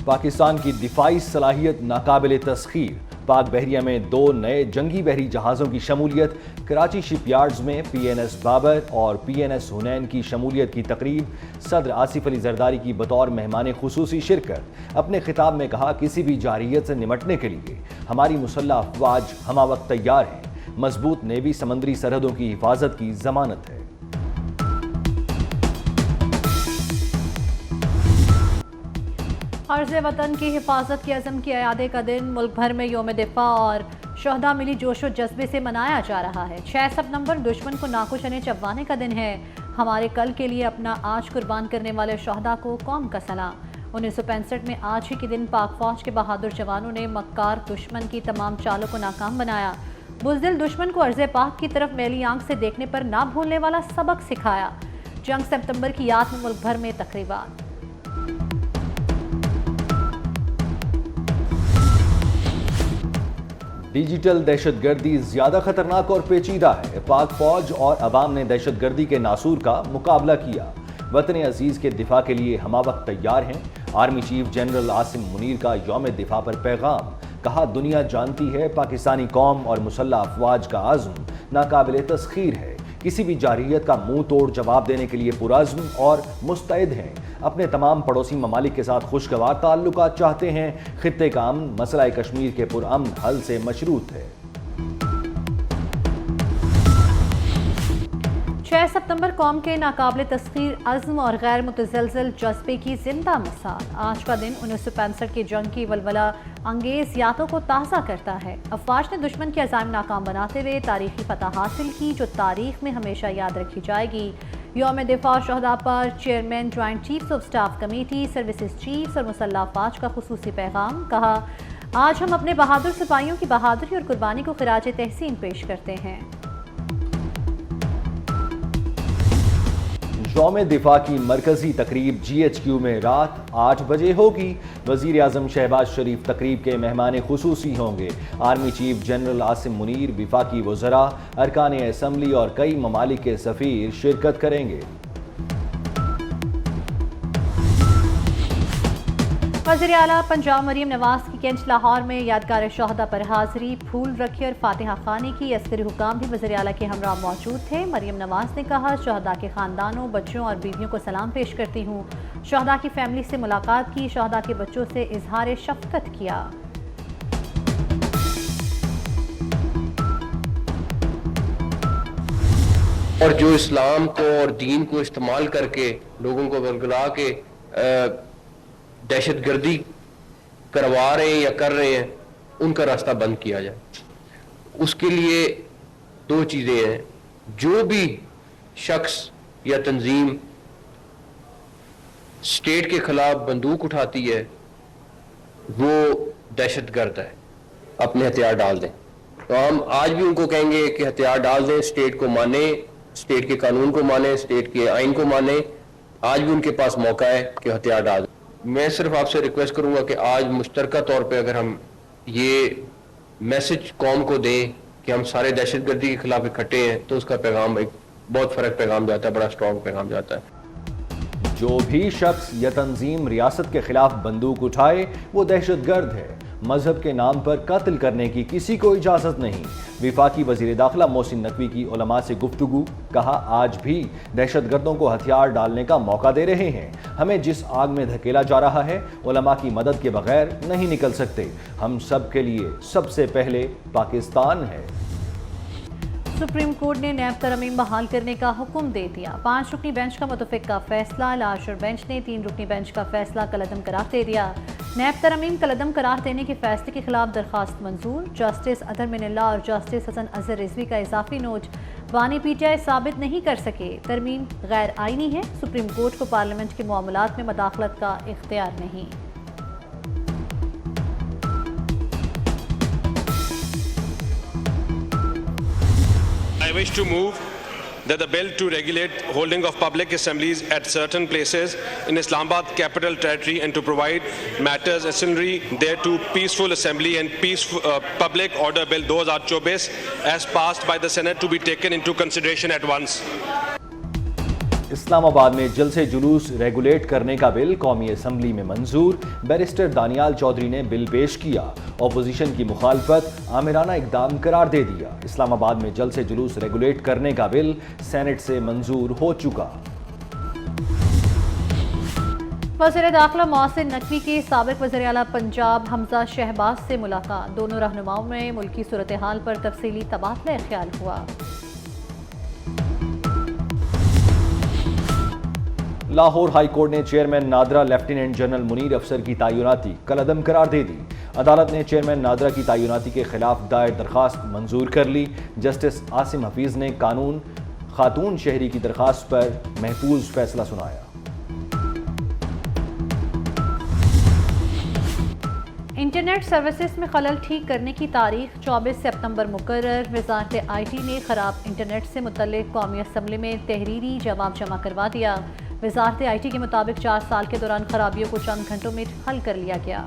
پاکستان کی دفاعی صلاحیت ناقابل تسخیر، پاک بحریہ میں 2 نئے جنگی بحری جہازوں کی شمولیت، کراچی شپ یارڈز میں PNS بابر اور PNS حنین کی شمولیت کی تقریب، صدر آصف علی زرداری کی بطور مہمان خصوصی شرکت۔ اپنے خطاب میں کہا، کسی بھی جارحیت سے نمٹنے کے لیے ہماری مسلح افواج ہمہ وقت تیار ہیں، مضبوط نیوی سمندری سرحدوں کی حفاظت کی ضمانت ہے۔ عرض وطن کی حفاظت کے عزم کی اعادے کا دن ملک بھر میں یوم دفاع اور شہداء ملی جوش و جذبے سے منایا جا رہا ہے۔ 6 ستمبر دشمن کو ناکوشنے چبوانے کا دن ہے۔ ہمارے کل کے لیے اپنا آج قربان کرنے والے شہداء کو قوم کا سلام۔ 1965 میں آج ہی کے دن پاک فوج کے بہادر جوانوں نے مکار دشمن کی تمام چالوں کو ناکام بنایا، بزدل دشمن کو ارض پاک کی طرف میلی آنکھ سے دیکھنے پر نہ بھولنے والا سبق سکھایا۔ جنگ ستمبر کی یاد میں ملک بھر میں تقریبات۔ ڈیجیٹل دہشت گردی زیادہ خطرناک اور پیچیدہ ہے۔ پاک فوج اور عوام نے دہشت گردی کے ناسور کا مقابلہ کیا، وطن عزیز کے دفاع کے لیے ہمہ وقت تیار ہیں۔ Army chief general Asim Munir کا یوم دفاع پر پیغام، کہا دنیا جانتی ہے پاکستانی قوم اور مسلح افواج کا عزم ناقابل تسخیر ہے، کسی بھی جارحیت کا منہ توڑ جواب دینے کے لیے پرعزم اور مستعد ہیں۔ اپنے تمام پڑوسی ممالک کے ساتھ خوشگوار تعلقات چاہتے ہیں۔ خطے کا امن مسئلہ کشمیر کے پرامن حل سے مشروط ہے۔ 6 ستمبر قوم کے ناقابل تسخیر عزم اور غیر متزلزل جذبے کی زندہ مثال۔ آج کا دن 1965 کی جنگ کی ولولہ انگیز یادوں کو تازہ کرتا ہے۔ افواج نے دشمن کے عزائم ناکام بناتے ہوئے تاریخی فتح حاصل کی، جو تاریخ میں ہمیشہ یاد رکھی جائے گی۔ یوم دفاع شہداء پر chairman joint chiefs of staff committee, services chiefs اور مسلح افواج کا خصوصی پیغام، کہا آج ہم اپنے بہادر سپاہیوں کی بہادری اور قربانی کو خراج تحسین پیش کرتے ہیں۔ یوم دفاع کی مرکزی تقریب GHQ میں رات 8 بجے ہوگی۔ وزیر اعظم شہباز شریف تقریب کے مہمان خصوصی ہوں گے۔ Army chief general Asim Munir, وفاقی وزراء، ارکان اسمبلی اور کئی ممالک کے سفیر شرکت کریں گے۔ وزیر اعلیٰ پنجاب مریم نواز کی کینچ لاہور میں یادگار شہداء پر حاضری، پھول رکھے اور فاتحہ خوانی کی۔ عسکری حکام بھی وزیر اعلیٰ کے ہمراہ موجود تھے۔ مریم نواز نے کہا شہداء کے خاندانوں، بچوں اور بیویوں کو سلام پیش کرتی ہوں۔ شہداء کی فیملی سے ملاقات کی، شہداء کے بچوں سے اظہار شفقت کیا۔ اور جو اسلام کو اور دین کو استعمال کر کے لوگوں کو ورگلا کے دہشت گردی کروا رہے ہیں یا کر رہے ہیں، ان کا راستہ بند کیا جائے۔ اس کے لیے 2 چیزیں ہیں، جو بھی شخص یا تنظیم اسٹیٹ کے خلاف بندوق اٹھاتی ہے وہ دہشت گرد ہے، اپنے ہتھیار ڈال دیں۔ تو ہم آج بھی ان کو کہیں گے کہ ہتھیار ڈال دیں، اسٹیٹ کو مانیں، اسٹیٹ کے قانون کو مانیں، اسٹیٹ کے آئین کو مانیں۔ آج بھی ان کے پاس موقع ہے کہ ہتھیار ڈال دیں۔ میں صرف آپ سے ریکویسٹ کروں گا کہ آج مشترکہ طور پہ اگر ہم یہ میسج قوم کو دیں کہ ہم سارے دہشت گردی کے خلاف اکٹھے ہیں، تو اس کا پیغام ایک بہت فرق پیغام جاتا ہے، بڑا اسٹرانگ پیغام جاتا ہے۔ جو بھی شخص یا تنظیم ریاست کے خلاف بندوق اٹھائے وہ دہشت گرد ہے۔ مذہب کے نام پر قتل کرنے کی کسی کو اجازت نہیں۔ وفاقی وزیر داخلہ محسن نقوی کی علماء سے گفتگو، کہا آج بھی دہشت گردوں کو ہتھیار ڈالنے کا موقع دے رہے ہیں۔ ہمیں جس آگ میں دھکیلا جا رہا ہے، علماء کی مدد کے بغیر نہیں نکل سکتے۔ ہم سب کے لیے سب سے پہلے پاکستان ہے۔ سپریم کورٹ نے نیب ترمیم بحال کرنے کا حکم دے دیا۔ 5 رکنی بینچ کا متفق کا فیصلہ، لارجر بینچ نے 3 رکنی بینچ کا فیصلہ کالعدم قرار دے دیا۔ نیب ترمیم کالعدم قرار دینے کے فیصلے کے خلاف درخواست منظور۔ جسٹس اطہر من اللہ اور جسٹس حسن اظہر رضوی کا اضافی نوٹ، بانی PTI ثابت نہیں کر سکے ترمیم غیر آئینی ہے۔ سپریم کورٹ کو پارلیمنٹ کے معاملات میں مداخلت کا اختیار نہیں۔ I wish to move that the bill to regulate holding of public assemblies at certain places in Islamabad capital territory and to provide matters ancillary thereto, peaceful assembly and public order bill 2024 as passed by the Senate to be taken into consideration at once. اسلام آباد میں جلسے جلوس regulate کرنے کا بل قومی assembly میں منظور، barrister Daniyal Chaudhry نے بل پیش کیا، اپوزیشن کی مخالفت آمرانہ اقدام قرار دے دیا۔ اسلام آباد میں جلسے جلوس ریگولیٹ کرنے کا بل سینٹ سے منظور ہو چکا۔ وزیر داخلہ محسن نقوی کے سابق وزیر اعلیٰ پنجاب حمزہ شہباز سے ملاقات، دونوں رہنماؤں میں ملکی صورتحال پر تفصیلی تبادلہ خیال ہوا۔ لاہور ہائی کورٹ نے chairman NADRA lieutenant general Munir افسر کی تعیناتی کالعدم قرار دے دی۔ عدالت نے چیئرمین نادرا کی تعیناتی کے خلاف دائر درخواست منظور کر لی۔ جسٹس عاصم حفیظ نے قانون خاتون شہری کی درخواست پر محفوظ فیصلہ سنایا۔ انٹرنیٹ سروسز میں خلل ٹھیک کرنے کی تاریخ 24 سپتمبر مقرر۔ وزارت آئی ٹی نے خراب انٹرنیٹ سے متعلق قومی اسمبلی میں تحریری جواب جمع کروا دیا۔ وزارت آئی ٹی کے مطابق 4 سال کے دوران خرابیوں کو چند گھنٹوں میں حل کر لیا گیا۔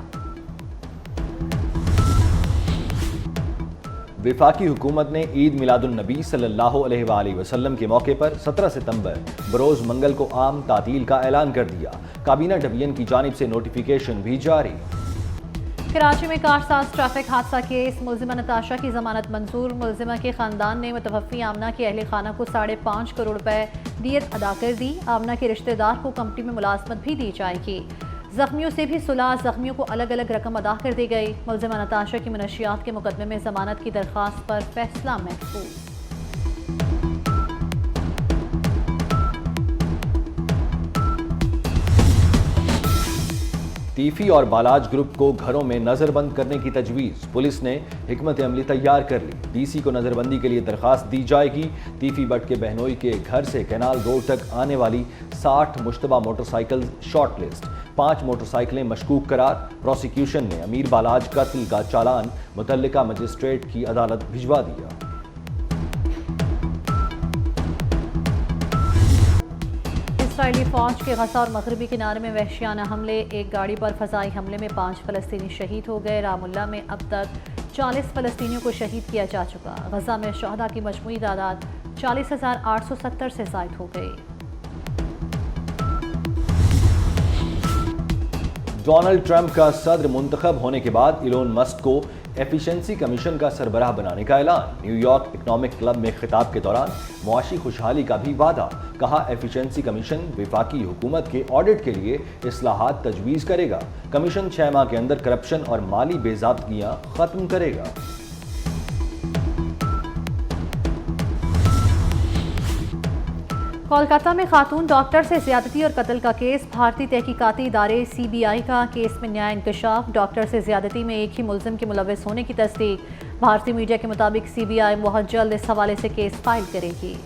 وفاقی حکومت نے عید میلاد النبی صلی اللہ علیہ وآلہ وسلم کے موقع پر 17 ستمبر بروز منگل کو عام تعطیل کا اعلان کر دیا۔ کابینہ ڈویژن کی جانب سے نوٹیفیکیشن بھی جاری۔ کراچی میں کارساز ٹریفک حادثہ کیس، ملزمہ نتاشا کی ضمانت منظور۔ ملزمہ کے خاندان نے متوفی آمنہ کے اہل خانہ کو 5.5 کروڑ روپے دیت ادا کر دی۔ آمنہ کے رشتہ دار کو کمپنی میں ملازمت بھی دی جائے گی۔ زخمیوں سے بھی صلح، زخمیوں کو الگ الگ رقم ادا کر دی گئی۔ ملزمہ نتاشا کی منشیات کے مقدمے میں ضمانت کی درخواست پر فیصلہ محفوظ۔ تیفی اور بالاج گروپ کو گھروں میں نظر بند کرنے کی تجویز، پولیس نے حکمت عملی تیار کر لی۔ ڈی سی کو نظر بندی کے لیے درخواست دی جائے گی۔ تیفی بٹ کے بہنوئی کے گھر سے کینال روڈ تک آنے والی 60 مشتبہ motorcycle short list, 5 motor سائیکلیں مشکوک قرار۔ پروسیکیوشن نے امیر بالاج قتل کا چالان متعلقہ مجسٹریٹ کی عدالت بھجوا دیا۔ اسرائیلی فوج کے غزہ اور مغربی کنارے میں وحشیانہ حملے، ایک گاڑی پر فضائی حملے میں 5 فلسطینی شہید ہو گئے۔ رام اللہ میں اب تک 40 فلسطینیوں کو شہید کیا جا چکا۔ غزہ میں شہداء کی مجموعی تعداد 40,870 سے زائد ہو گئی۔ ڈونلڈ ٹرمپ کا صدر منتخب ہونے کے بعد ایلون مسک کو ایفیشنسی کمیشن کا سربراہ بنانے کا اعلان۔ نیو یارک اکنامک کلب میں خطاب کے دوران معاشی خوشحالی کا بھی وعدہ، کہا ایفیشنسی کمیشن وفاقی حکومت کے آڈٹ کے لیے اصلاحات تجویز کرے گا۔ کمیشن 6 ماہ کے اندر کرپشن اور مالی بے ضابطگیاں ختم کرے گا۔ کولکاتہ میں خاتون ڈاکٹر سے زیادتی اور قتل کا کیس، بھارتی تحقیقاتی ادارے CBI کا کیس میں نیا انکشاف، ڈاکٹر سے زیادتی میں ایک ہی ملزم کے ملوث ہونے کی تصدیق۔ بھارتی میڈیا کے مطابق CBI بہت جلد اس حوالے سے کیس فائل کرے گی۔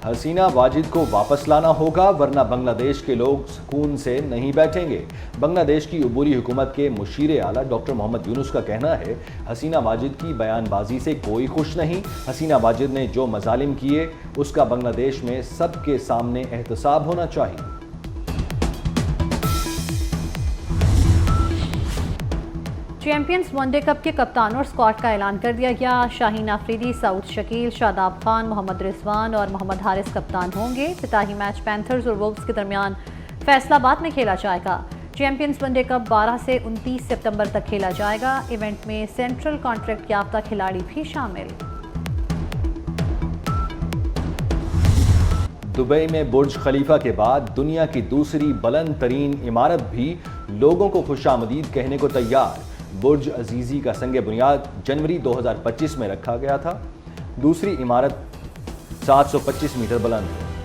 حسینہ واجد کو واپس لانا ہوگا ورنہ بنگلہ دیش کے لوگ سکون سے نہیں بیٹھیں گے۔ بنگلہ دیش کی عبوری حکومت کے مشیر اعلیٰ ڈاکٹر محمد یونس کا کہنا ہے، حسینہ واجد کی بیان بازی سے کوئی خوش نہیں۔ حسینہ واجد نے جو مظالم کیے اس کا بنگلہ دیش میں سب کے سامنے احتساب ہونا چاہیے۔ چیمپئنز ون ڈے کپ کے کپتانوں اور اسکواڈ کا اعلان کر دیا گیا۔ شاہین آفریدی، سعود شکیل، شاداب خان، محمد رضوان اور محمد حارث کپتان ہوں گے۔ افتتاحی میچ پینتھرز اور وولفز کے درمیان فیصل آباد میں کھیلا جائے گا۔ چیمپئنز ون ڈے کپ 12 سے 29 ستمبر تک کھیلا جائے گا۔ ایونٹ میں سینٹرل کانٹریکٹ یافتہ کھلاڑی بھی شامل۔ دبئی میں برج خلیفہ کے بعد دنیا کی دوسری بلند ترین عمارت بھی لوگوں کو خوش آمدید کہنے کو تیار۔ برج عزیزی کا سنگ بنیاد جنوری 2025 میں رکھا گیا تھا۔ دوسری عمارت 725 میٹر بلند ہے۔